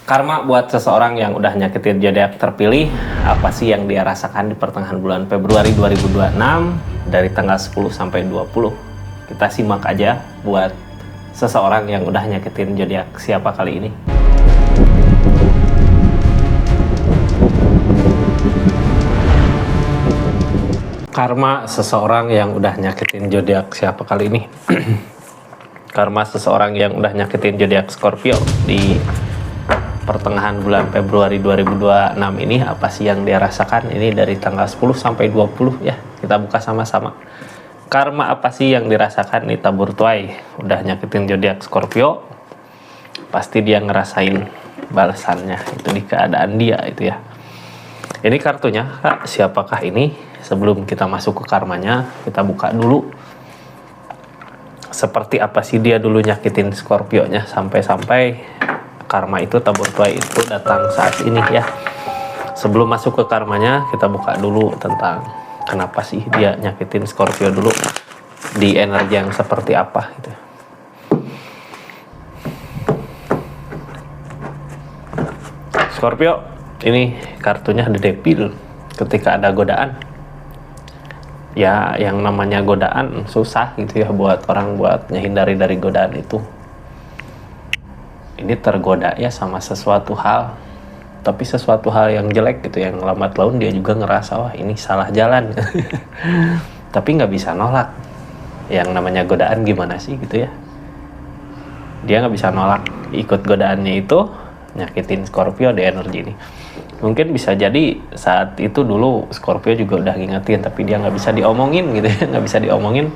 Karma buat seseorang yang udah nyakitin zodiak terpilih, apa sih yang dia rasakan di pertengahan bulan Februari 2026 dari tanggal 10 sampai 20. Kita simak aja buat seseorang yang udah nyakitin zodiak siapa kali ini. Karma seseorang yang udah nyakitin zodiak siapa kali ini. Karma seseorang yang udah nyakitin zodiak Scorpio di pertengahan bulan Februari 2026 ini, apa sih yang dia rasakan? Ini dari tanggal 10 sampai 20 ya. Kita buka sama-sama. Karma apa sih yang dirasakan nih tabur tuai udah nyakitin zodiak Scorpio? Pasti dia ngerasain balasannya itu di keadaan dia itu ya. Ini kartunya, Kak, siapakah ini? Sebelum kita masuk ke karmanya, kita buka dulu. Seperti apa sih dia dulu nyakitin Scorpio-nya sampai-sampai karma itu tabur tuai itu datang saat ini ya. Sebelum masuk ke karmanya, kita buka dulu tentang kenapa sih dia nyakitin Scorpio dulu, di energi yang seperti apa gitu. Scorpio, ini kartunya The Devil. Ketika ada godaan, ya yang namanya godaan susah gitu ya buat orang buat menghindari dari godaan itu. Ini tergoda ya sama sesuatu hal, tapi sesuatu hal yang jelek gitu, yang lambat laun dia juga ngerasa wah ini salah jalan. Tapi nggak bisa nolak. Yang namanya godaan gimana sih gitu ya, dia nggak bisa nolak, ikut godaannya itu nyakitin Scorpio di energi ini. Mungkin bisa jadi saat itu dulu Scorpio juga udah ngingetin, tapi dia nggak bisa diomongin gitu ya, nggak bisa diomongin.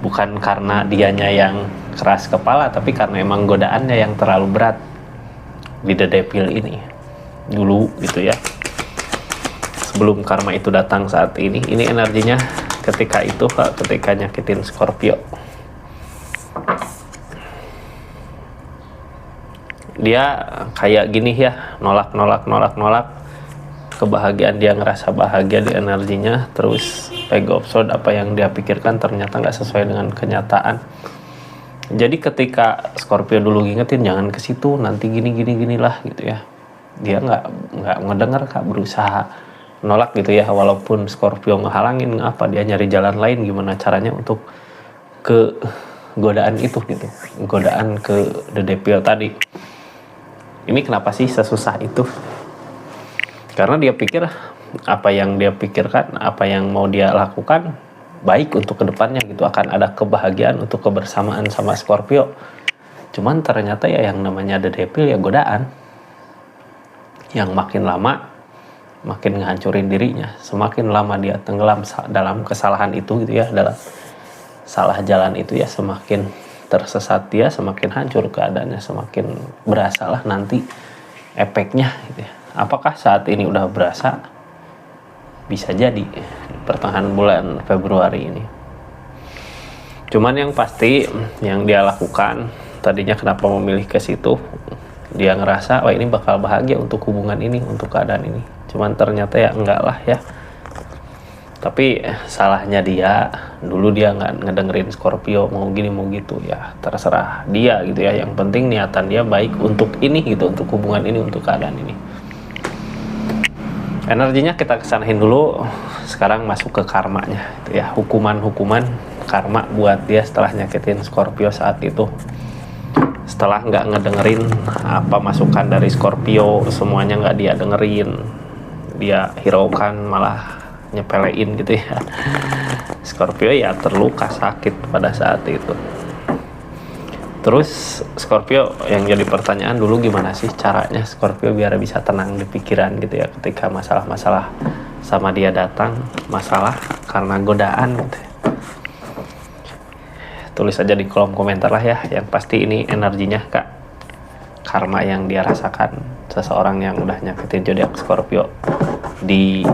Bukan karena dianya yang keras kepala, tapi karena emang godaannya yang terlalu berat di The Devil ini dulu gitu ya. Sebelum karma itu datang saat ini energinya ketika itu, Pak, ketika nyakitin Scorpio. Dia kayak gini ya, nolak kebahagiaan, dia ngerasa bahagia di energinya, terus pegopsod apa yang dia pikirkan ternyata nggak sesuai dengan kenyataan. Jadi ketika Scorpio dulu ngingetin jangan ke situ, nanti gini lah gitu ya, dia nggak ngedenger, Kak, berusaha nolak gitu ya, walaupun Scorpio ngehalangin apa, dia nyari jalan lain gimana caranya untuk ke godaan itu gitu, godaan ke The Devil tadi. Ini kenapa sih sesusah itu? Karena dia pikir apa yang dia pikirkan, apa yang mau dia lakukan baik untuk kedepannya gitu, akan ada kebahagiaan untuk kebersamaan sama Scorpio. Cuman ternyata ya yang namanya The Devil ya godaan, yang makin lama makin ngehancurin dirinya. Semakin lama dia tenggelam dalam kesalahan itu gitu ya, dalam salah jalan itu ya, semakin tersesat dia, semakin hancur keadaannya, semakin berasalah nanti efeknya gitu ya. Apakah saat ini udah berasa? Bisa jadi pertengahan bulan Februari ini. Cuman yang pasti yang dia lakukan tadinya, kenapa memilih ke situ, dia ngerasa wah ini bakal bahagia untuk hubungan ini, untuk keadaan ini. Cuman ternyata ya enggak lah ya. Tapi salahnya dia dulu, dia nggak ngedengerin Scorpio mau gini mau gitu ya, terserah dia gitu ya. Yang penting niatan dia baik untuk ini gitu, untuk hubungan ini, untuk keadaan ini. Energinya kita kesanain dulu. Sekarang masuk ke karmanya gitu ya, hukuman karma buat dia setelah nyakitin Scorpio saat itu. Setelah nggak ngedengerin apa masukan dari Scorpio, semuanya nggak dia dengerin, dia hiraukan, malah nyepelein gitu ya. Scorpio ya terluka, sakit pada saat itu. Terus Scorpio yang jadi pertanyaan dulu, gimana sih caranya Scorpio biar bisa tenang di pikiran gitu ya ketika masalah-masalah sama dia datang, masalah karena godaan gitu. Tulis aja di kolom komentar lah ya. Yang pasti ini energinya, Kak, karma yang dia rasakan seseorang yang udah nyakitin zodiak Scorpio di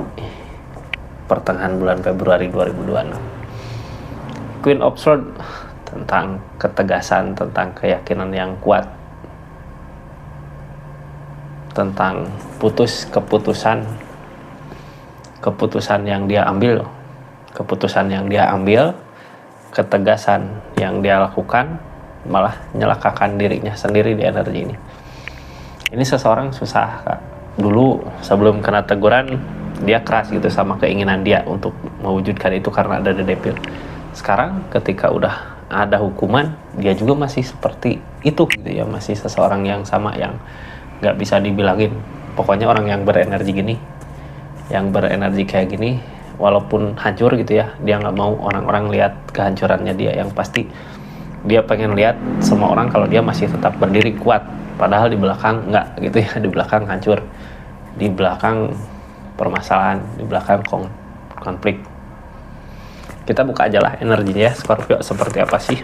pertengahan bulan Februari 2026. Queen of Swords tentang ketegasan, tentang keyakinan yang kuat, tentang keputusan yang dia ambil, ketegasan yang dia lakukan, malah nyelakakan dirinya sendiri di energi ini. Ini seseorang susah Kak. Dulu sebelum kena teguran dia keras gitu sama keinginan dia untuk mewujudkan itu karena ada depil. Sekarang ketika udah ada hukuman, dia juga masih seperti itu gitu ya, masih seseorang yang sama yang nggak bisa dibilangin. Pokoknya orang yang berenergi gini, yang berenergi kayak gini, walaupun hancur gitu ya, dia nggak mau orang-orang lihat kehancurannya dia. Yang pasti dia pengen lihat semua orang kalau dia masih tetap berdiri kuat, padahal di belakang nggak gitu ya, di belakang hancur, di belakang permasalahan, di belakang konflik. Kita buka aja lah energinya ya, Scorpio seperti apa sih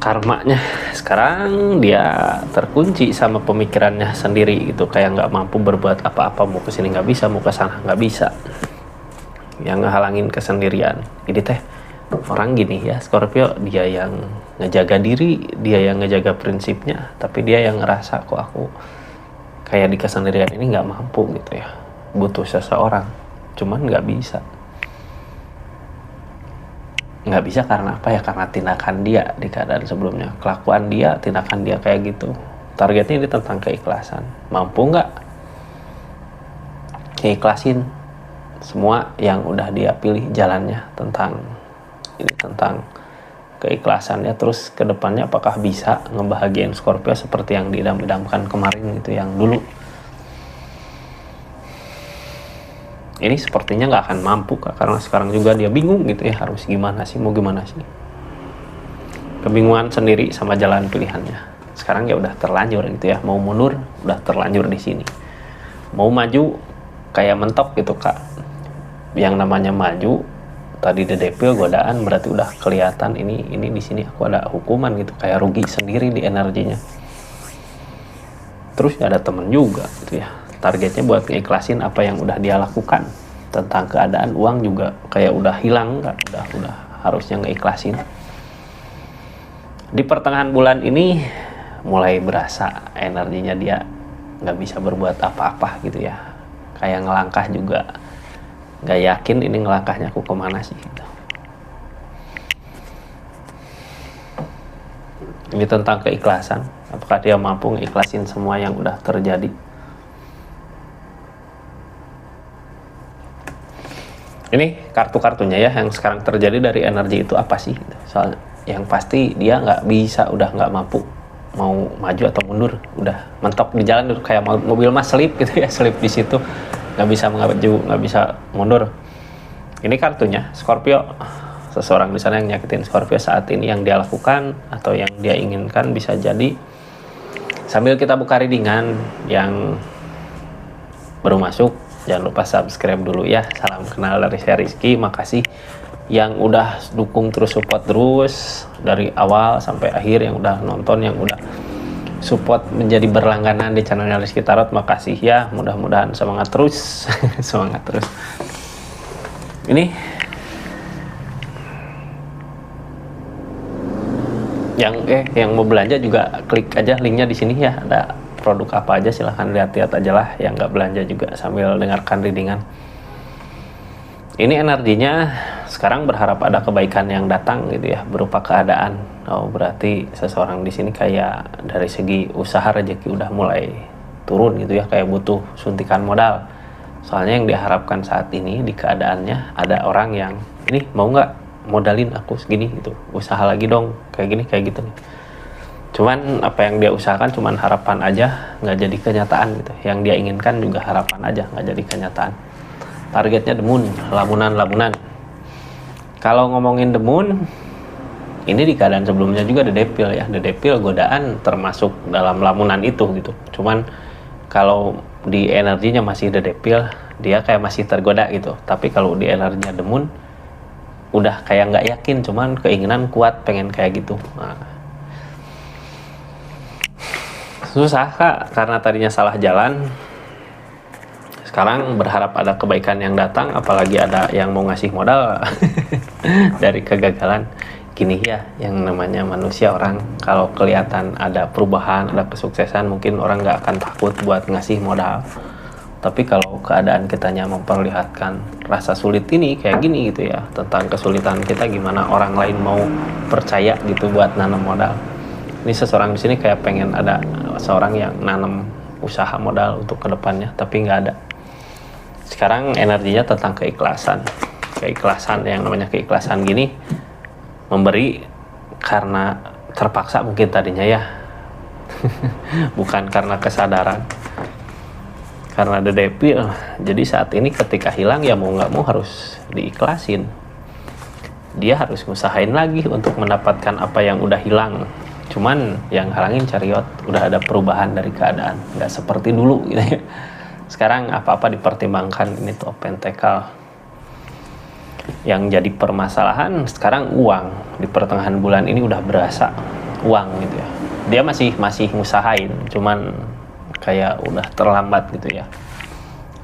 karmanya. Sekarang dia terkunci sama pemikirannya sendiri gitu, kayak nggak mampu berbuat apa-apa, mau kesini nggak bisa, mau kesana nggak bisa, yang ngehalangin kesendirian. Ini teh orang gini ya, Scorpio, dia yang ngejaga diri, dia yang ngejaga prinsipnya, tapi dia yang ngerasa kok aku kayak di kesendirian ini nggak mampu gitu ya, butuh seseorang, cuman nggak bisa. Nggak bisa karena apa ya, karena tindakan dia di keadaan sebelumnya, kelakuan dia, tindakan dia kayak gitu. Targetnya ini tentang keikhlasan. Mampu nggak keikhlasin semua yang udah dia pilih jalannya, tentang ini, tentang keikhlasannya. Terus kedepannya apakah bisa ngebahagiain Scorpio seperti yang diidam-idamkan kemarin gitu, yang dulu. Ini sepertinya nggak akan mampu Kak, karena sekarang juga dia bingung gitu ya, harus gimana sih, mau gimana sih, kebingungan sendiri sama jalan pilihannya. Sekarang ya udah terlanjur gitu ya, mau mundur udah terlanjur di sini, mau maju kayak mentok gitu Kak. Yang namanya maju tadi depil godaan, berarti udah kelihatan ini di sini aku ada hukuman gitu, kayak rugi sendiri di energinya. Terus ada temen juga gitu ya, targetnya buat ngeikhlasin apa yang udah dia lakukan. Tentang keadaan uang juga kayak udah hilang kan, udah harusnya ngeikhlasin. Di pertengahan bulan ini mulai berasa energinya dia nggak bisa berbuat apa-apa gitu ya, kayak ngelangkah juga nggak yakin ini ngelangkahnya aku kemana sih gitu. Ini tentang keikhlasan, apakah dia mampu ngeikhlasin semua yang udah terjadi. Ini kartu-kartunya ya, yang sekarang terjadi dari energi itu apa sih? Soal yang pasti dia nggak bisa, udah nggak mampu mau maju atau mundur, udah mentok di jalan, kayak mobil mas selip gitu ya, selip di situ, nggak bisa maju, nggak bisa mundur. Ini kartunya Scorpio, seseorang di sana yang nyakitin Scorpio saat ini, yang dia lakukan atau yang dia inginkan bisa jadi. Sambil kita buka readingan yang baru masuk, jangan lupa subscribe dulu ya. Salam kenal dari saya Rizky. Makasih yang udah dukung terus, support terus dari awal sampai akhir, yang udah nonton, yang udah support menjadi berlangganan di channelnya Rizky Tarot. Makasih ya, mudah-mudahan semangat terus. Semangat terus. Ini yang mau belanja juga klik aja linknya di sini ya, ada produk apa aja silahkan lihat-lihat aja lah, yang nggak belanja juga sambil dengarkan readingan. Ini energinya sekarang berharap ada kebaikan yang datang gitu ya, berupa keadaan. Oh, berarti seseorang di sini kayak dari segi usaha rezeki udah mulai turun gitu ya, kayak butuh suntikan modal. Soalnya yang diharapkan saat ini di keadaannya, ada orang yang ini mau nggak modalin aku segini gitu, usaha lagi dong kayak gini kayak gitu nih. Cuman apa yang dia usahakan cuman harapan aja, nggak jadi kenyataan gitu. Yang dia inginkan juga harapan aja, nggak jadi kenyataan. Targetnya the moon, lamunan. Kalau ngomongin the moon, ini di keadaan sebelumnya juga the devil ya. The devil godaan termasuk dalam lamunan itu gitu. Cuman kalau di energinya masih the devil, dia kayak masih tergoda gitu. Tapi kalau di energinya the moon, udah kayak nggak yakin, cuman keinginan kuat pengen kayak gitu. Nah, susah Kak, karena tadinya salah jalan. Sekarang berharap ada kebaikan yang datang, apalagi ada yang mau ngasih modal dari kegagalan. Gini ya, yang namanya manusia, orang kalau kelihatan ada perubahan, ada kesuksesan, mungkin orang nggak akan takut buat ngasih modal. Tapi kalau keadaan kitanya memperlihatkan rasa sulit ini kayak gini gitu ya, tentang kesulitan kita, gimana orang lain mau percaya gitu buat nanam modal. Ini seseorang di sini kayak pengen ada seorang yang nanam usaha modal untuk kedepannya, tapi nggak ada. Sekarang energinya tentang keikhlasan. Keikhlasan, yang namanya keikhlasan gini, memberi karena terpaksa mungkin tadinya ya. Bukan karena kesadaran. Karena the devil. Jadi saat ini ketika hilang ya mau nggak mau harus diikhlasin. Dia harus ngusahain lagi untuk mendapatkan apa yang udah hilang. Cuman yang halangin chariot, udah ada perubahan dari keadaan, nggak seperti dulu gitu ya. Sekarang apa-apa dipertimbangkan. Ini tuh pentacle. Yang jadi permasalahan sekarang uang. Di pertengahan bulan ini udah berasa uang gitu ya. Dia masih ngusahain, cuman kayak udah terlambat gitu ya.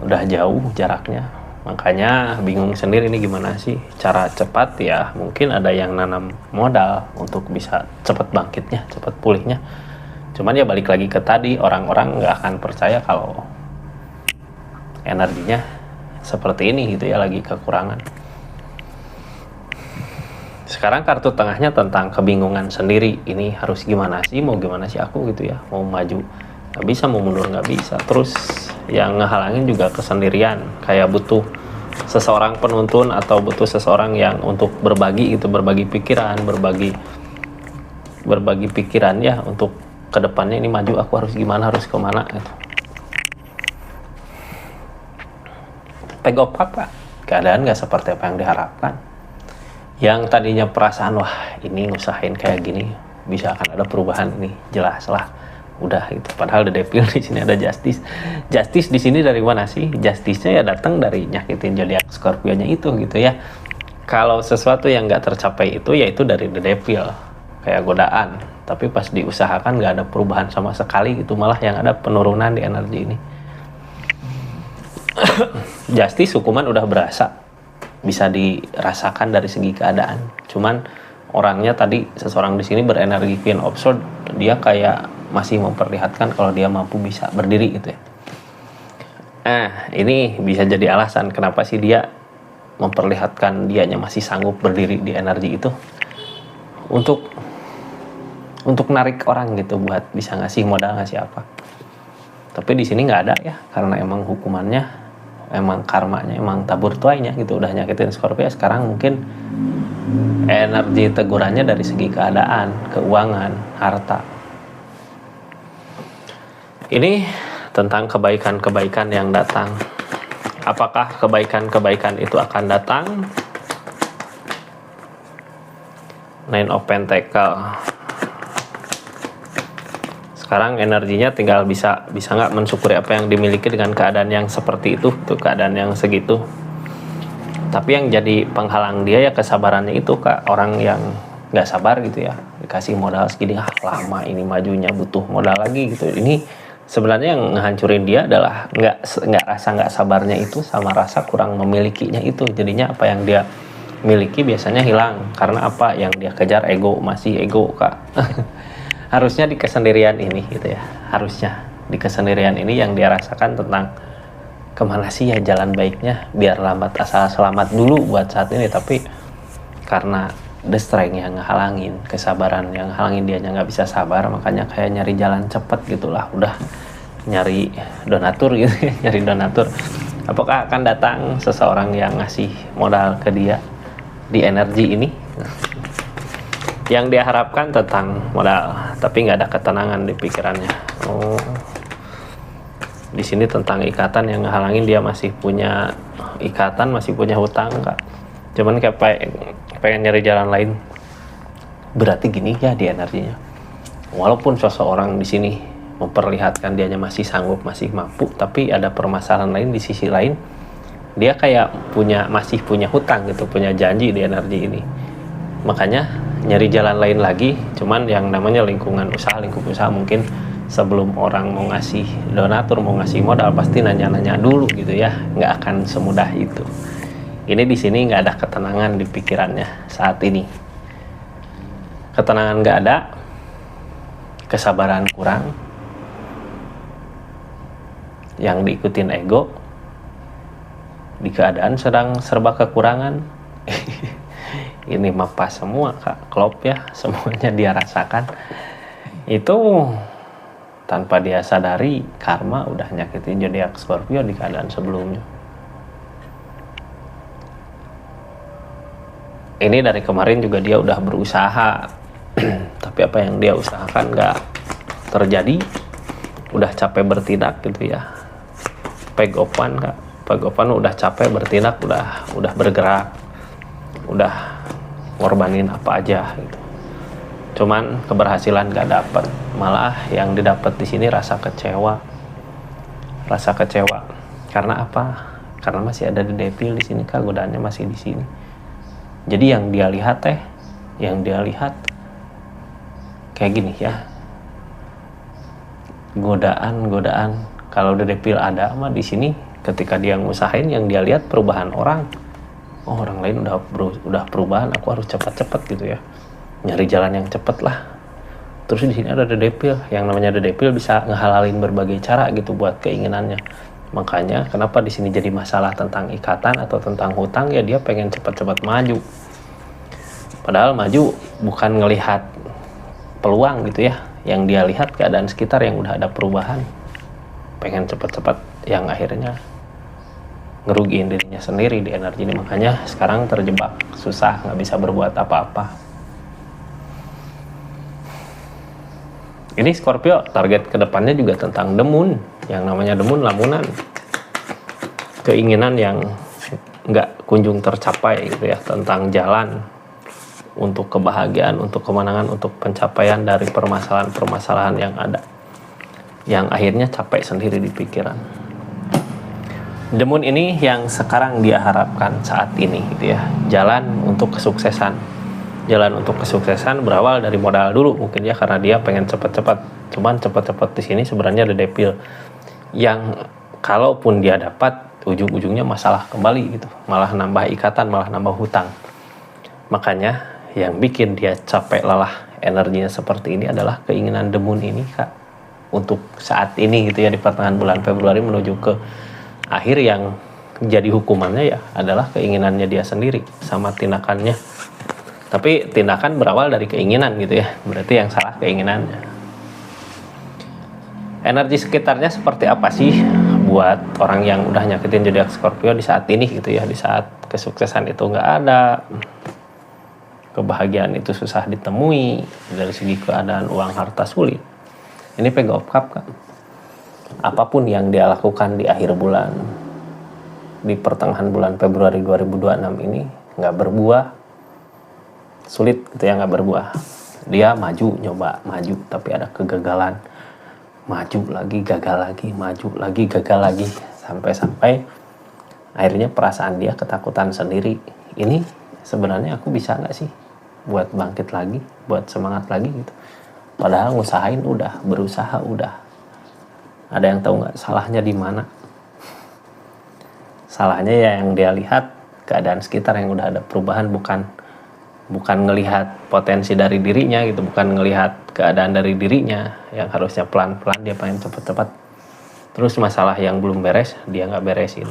Udah jauh jaraknya. Makanya bingung sendiri ini gimana sih cara cepat ya. Mungkin ada yang nanam modal untuk bisa cepat bangkitnya, cepat pulihnya. Cuman ya balik lagi ke tadi, orang-orang nggak akan percaya kalau energinya seperti ini gitu ya, lagi kekurangan. Sekarang kartu tengahnya tentang kebingungan sendiri. Ini harus gimana sih, mau gimana sih aku gitu ya. Mau maju nggak bisa, mau mundur nggak bisa. Terus yang ngehalangin juga kesendirian. Kayak butuh seseorang penuntun atau butuh seseorang yang untuk berbagi gitu, berbagi pikiran, berbagi pikiran ya, untuk kedepannya ini maju aku harus gimana, harus kemana gitu. Pegop apa? Keadaan nggak seperti apa yang diharapkan. Yang tadinya perasaan wah ini ngusahain kayak gini bisa akan ada perubahan, ini jelas lah udah gitu. Padahal the devil di sini ada justice. Justice di sini dari mana sih? Justice-nya ya datang dari nyakitin zodiak Scorpio-nya itu gitu ya. Kalau sesuatu yang nggak tercapai itu ya itu dari the devil, kayak godaan. Tapi pas diusahakan nggak ada perubahan sama sekali gitu, malah yang ada penurunan di energi ini. Justice hukuman udah berasa, bisa dirasakan dari segi keadaan. Cuman orangnya tadi seseorang di sini berenergi Queen of Swords, dia kayak masih memperlihatkan kalau dia mampu bisa berdiri gitu ya. Ini bisa jadi alasan kenapa sih dia memperlihatkan dianya masih sanggup berdiri di energi itu, untuk narik orang gitu buat bisa ngasih modal, ngasih apa. Tapi di sini nggak ada ya, karena emang hukumannya, emang karmanya, emang tabur tuainya gitu, udah nyakitin Scorpio. Sekarang mungkin energi tegurannya dari segi keadaan, keuangan, harta. Ini tentang kebaikan-kebaikan yang datang. Apakah kebaikan-kebaikan itu akan datang? Nine of Pentacle. Sekarang energinya tinggal bisa nggak mensyukuri apa yang dimiliki dengan keadaan yang seperti itu, tuh keadaan yang segitu. Tapi yang jadi penghalang dia ya kesabarannya itu, Kak. Orang yang nggak sabar gitu ya, dikasih modal segini, lama ini majunya, butuh modal lagi gitu. Ini sebenarnya yang ngehancurin dia adalah nggak sabarnya itu, sama rasa kurang memilikinya itu. Jadinya apa yang dia miliki biasanya hilang. Karena apa yang dia kejar ego, masih ego, Kak. Harusnya di kesendirian ini gitu ya, harusnya di kesendirian ini yang dia rasakan tentang kemana sih ya jalan baiknya biar lambat asal selamat dulu buat saat ini. Tapi karena the strength yang ngehalangin, kesabaran yang ngehalangin, dia nggak bisa sabar, makanya kayak nyari jalan cepet gitulah, udah nyari donatur gitu ya, nyari donatur. Apakah akan datang seseorang yang ngasih modal ke dia di energi ini? Yang dia harapkan tentang modal, tapi nggak ada ketenangan di pikirannya. Di sini tentang ikatan yang ngehalangin, dia masih punya ikatan, masih punya hutang, Kak. Cuman kayak pengen nyari jalan lain. Berarti gini ya di energinya. Walaupun seseorang di sini memperlihatkan dianya masih sanggup, masih mampu, tapi ada permasalahan lain di sisi lain. Dia kayak masih punya hutang gitu, punya janji di energi ini. Makanya nyari jalan lain lagi. Cuman yang namanya lingkup usaha mungkin sebelum orang mau ngasih donatur, mau ngasih modal, pasti nanya-nanya dulu gitu ya, nggak akan semudah itu. Ini di sini nggak ada ketenangan di pikirannya saat ini. Ketenangan nggak ada, kesabaran kurang, yang diikutin ego, di keadaan sedang serba kekurangan. Ini mah pas semua, Kak, klop ya, semuanya dia rasakan. itu tanpa dia sadari karma udah nyakitin zodiak Scorpio di keadaan sebelumnya. Ini dari kemarin juga dia udah berusaha tapi apa yang dia usahakan nggak terjadi, udah capek bertindak gitu ya. Pegopan udah capek bertindak, udah bergerak, udah ngorbanin apa aja gitu. Cuman keberhasilan gak dapet, malah yang didapat di sini rasa kecewa. Karena apa? Karena masih ada di depil di sini, Kak, godaannya masih di sini. Jadi yang dia lihat kayak gini ya. Godaan kalau di depil ada mah di sini ketika dia ngusahain yang dia lihat perubahan orang. Oh, orang lain udah perubahan, aku harus cepat-cepat gitu ya. Nyari jalan yang cepat lah. Terus di sini ada depil, yang namanya depil bisa ngehalalin berbagai cara gitu buat keinginannya. Makanya kenapa di sini jadi masalah tentang ikatan atau tentang hutang ya, dia pengen cepat-cepat maju. Padahal maju bukan ngelihat peluang gitu ya. Yang dia lihat keadaan sekitar yang udah ada perubahan. Pengen cepat-cepat yang akhirnya ngerugiin dirinya sendiri di energi ini. Makanya sekarang terjebak, susah, nggak bisa berbuat apa-apa. Ini Scorpio target kedepannya juga tentang demun. Yang namanya demun lamunan. Keinginan yang nggak kunjung tercapai gitu ya. Tentang jalan untuk kebahagiaan, untuk kemenangan, untuk pencapaian dari permasalahan-permasalahan yang ada. Yang akhirnya capek sendiri di pikiran. Demun ini yang sekarang dia harapkan saat ini gitu ya. Jalan untuk kesuksesan. Jalan untuk kesuksesan berawal dari modal dulu mungkin ya, karena dia pengen cepat-cepat. Cuman cepat-cepat di sini sebenarnya ada depil yang kalaupun dia dapat ujung-ujungnya masalah kembali gitu, malah nambah ikatan, malah nambah hutang. Makanya yang bikin dia capek lelah energinya seperti ini adalah keinginan demun ini, Kak, untuk saat ini gitu ya, di pertengahan bulan Februari menuju ke akhir, yang jadi hukumannya ya adalah keinginannya dia sendiri sama tindakannya. Tapi tindakan berawal dari keinginan gitu ya, berarti yang salah keinginannya. Energi sekitarnya seperti apa sih buat orang yang udah nyakitin zodiak Scorpio di saat ini gitu ya, di saat kesuksesan itu nggak ada, kebahagiaan itu susah ditemui, dari segi keadaan uang harta sulit. Ini Page of Cups, Kak. Apapun yang dia lakukan di akhir bulan, di pertengahan bulan Februari 2026 ini nggak berbuah, sulit gitu ya, nggak berbuah. Dia nyoba maju tapi ada kegagalan, maju lagi gagal lagi, maju lagi gagal lagi, sampai akhirnya perasaan dia ketakutan sendiri. Ini sebenarnya aku bisa nggak sih buat bangkit lagi, buat semangat lagi gitu. Padahal ngusahain udah, berusaha udah. Ada yang tahu nggak salahnya di mana? Salahnya ya yang dia lihat keadaan sekitar yang udah ada perubahan, bukan ngelihat potensi dari dirinya gitu, bukan ngelihat keadaan dari dirinya yang harusnya pelan-pelan, dia pengen cepet-cepet. Terus masalah yang belum beres dia nggak beresin.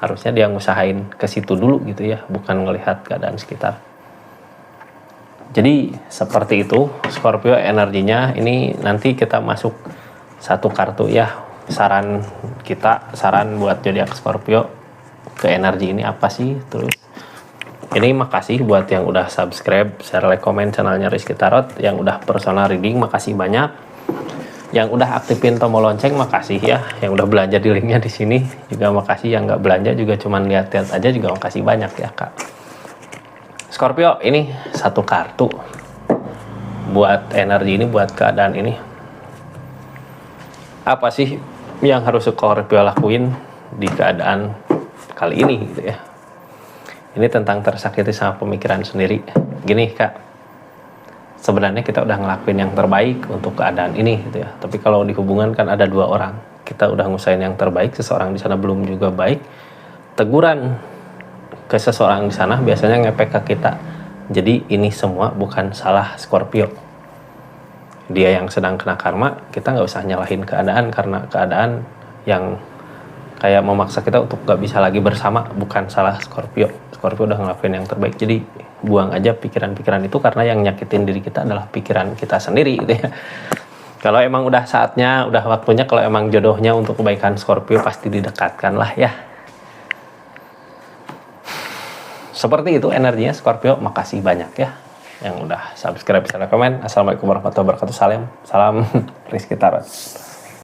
Harusnya dia ngusahain ke situ dulu gitu ya, bukan ngelihat keadaan sekitar. Jadi seperti itu Scorpio energinya. Ini nanti kita masuk satu kartu ya, saran buat zodiak Scorpio ke energi ini apa sih. Terus ini makasih buat yang udah subscribe, share, like, komen channelnya Rizky Tarot. Yang udah personal reading makasih banyak. Yang udah aktifin tombol lonceng makasih ya. Yang udah belanja di linknya di sini juga makasih. Yang nggak belanja juga cuman lihat-lihat aja juga makasih banyak ya, Kak. Scorpio, ini satu kartu buat energi ini, buat keadaan ini. Apa sih yang harus Scorpio lakuin di keadaan kali ini gitu ya. Ini tentang tersakiti sama pemikiran sendiri. Gini, Kak, sebenarnya kita udah ngelakuin yang terbaik untuk keadaan ini gitu ya. Tapi kalau di hubungan kan ada dua orang. Kita udah ngusahain yang terbaik, seseorang di sana belum juga baik. Teguran ke seseorang di sana biasanya ngepek ke kita. Jadi ini semua bukan salah Scorpio. Dia yang sedang kena karma, kita nggak usah nyalahin keadaan, karena keadaan yang kayak memaksa kita untuk gak bisa lagi bersama. Bukan salah Scorpio udah ngelakuin yang terbaik. Jadi buang aja pikiran-pikiran itu, karena yang nyakitin diri kita adalah pikiran kita sendiri gitu ya. Kalau emang udah saatnya, udah waktunya, kalau emang jodohnya untuk kebaikan Scorpio, pasti didekatkan lah ya. Seperti itu energinya Scorpio. Makasih banyak ya yang udah subscribe, share, komen. Assalamualaikum warahmatullahi wabarakatuh. Salam Rizky Tarot.